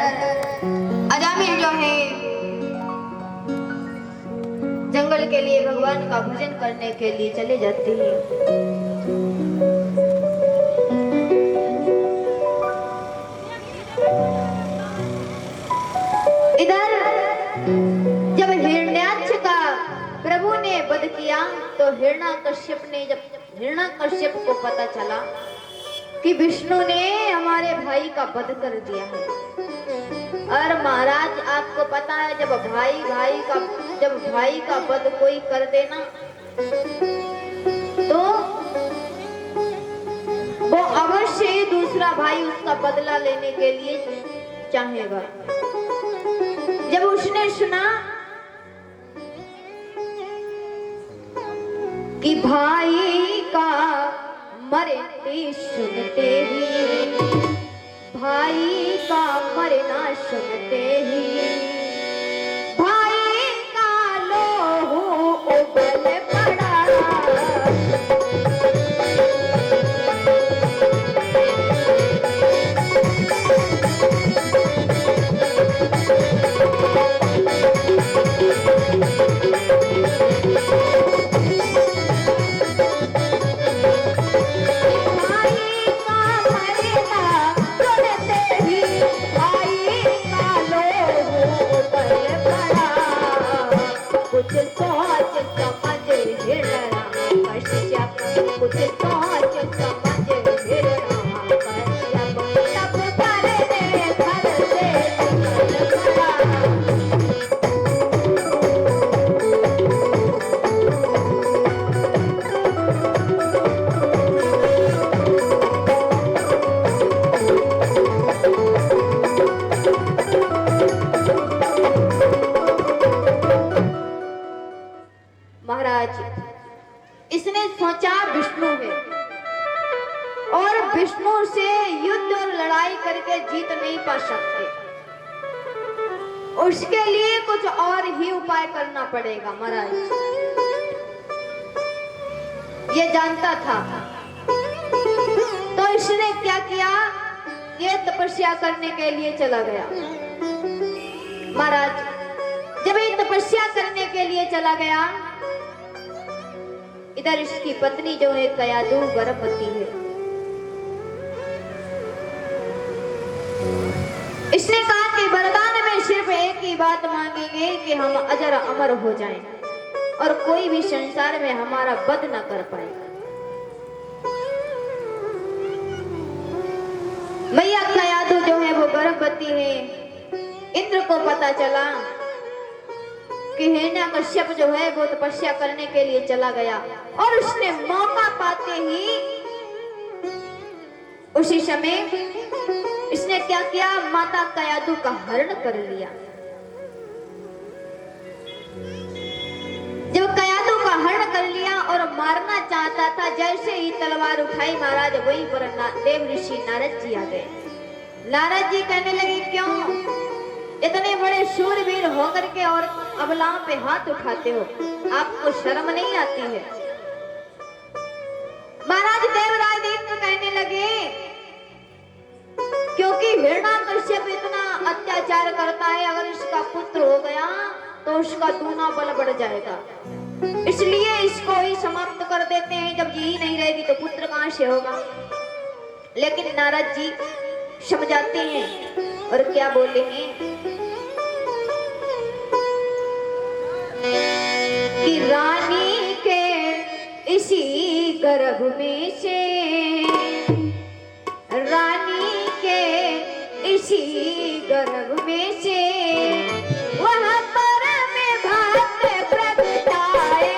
अजामिल जो है जंगल के लिए भगवान का भजन करने के लिए चले जाते हैं। इधर जब हिरण्याक्ष का प्रभु ने वध किया तो हिरण्याकश्यप को पता चला कि विष्णु ने हमारे भाई का वध कर दिया है। और महाराज आपको पता है जब भाई का वध कोई कर देना तो वो अवश्य ही दूसरा भाई उसका बदला लेने के लिए चाहेगा। जब उसने सुना कि भाई का मरते सुनते ही भाई का मरना सुनते ही भाई का लोहू उबल पड़ा। इसने सोचा विष्णु है और विष्णु से युद्ध और लड़ाई करके जीत नहीं पा सकते, उसके लिए कुछ और ही उपाय करना पड़ेगा। महाराज ये जानता था तो इसने क्या किया, ये तपस्या करने के लिए चला गया। महाराज जब ये तपस्या करने के लिए चला गया, इधर इसकी पत्नी जो है कयाधु गर्भवती है। इसने कहा कि वरदान में सिर्फ एक ही बात मांगेंगे कि हम अजर अमर हो जाएं और कोई भी संसार में हमारा वध न कर पाएगा। मैया कयाधु जो है वो गर्भवती है। इंद्र को पता चला कि हिरण्याकश्यप जो है वो तपस्या करने के लिए चला गया और उसने मौका पाते ही उसी समय इसने क्या किया, माता कयाधु का हरण कर लिया। जब कयाधु का हरण कर लिया और मारना चाहता था, जैसे ही तलवार उठाई महाराज वहीं पर देव ऋषि नारद जी आ गए। नारद जी कहने लगे क्यों इतने बड़े शूरवीर होकर के और अबलाओं पे हाथ उठाते हो, आपको शर्म नहीं आती है? महाराज देवराज देव कहने लगे क्योंकि हिरण्याकश्यप इतना अत्याचार करता है, अगर इसका पुत्र हो गया तो उसका दूना बल बढ़ जाएगा, इसलिए इसको ही समाप्त कर देते हैं। जब जी नहीं रहेगी तो पुत्र कहां से होगा? लेकिन नारद जी समझाते हैं और क्या बोले हैं कि रानी के इसी गर्भ में से, रानी के इसी गर्भ में से वहां पर में भक्त प्रगटाएंगे।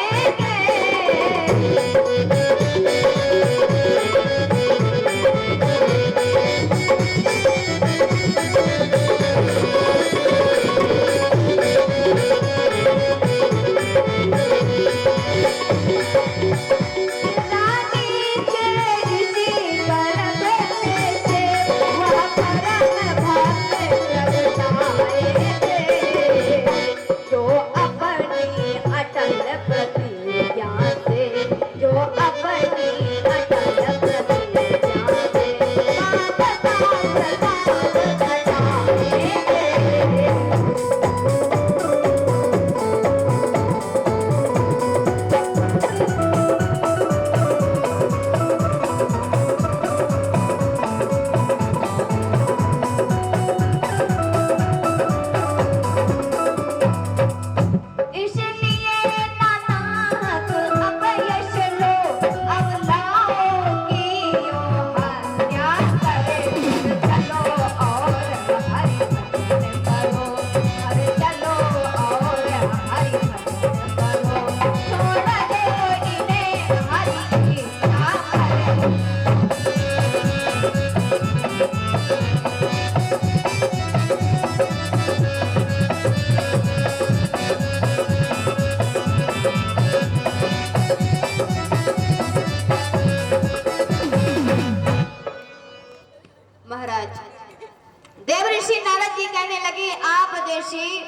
कहने लगी आप जैसी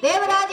देवराज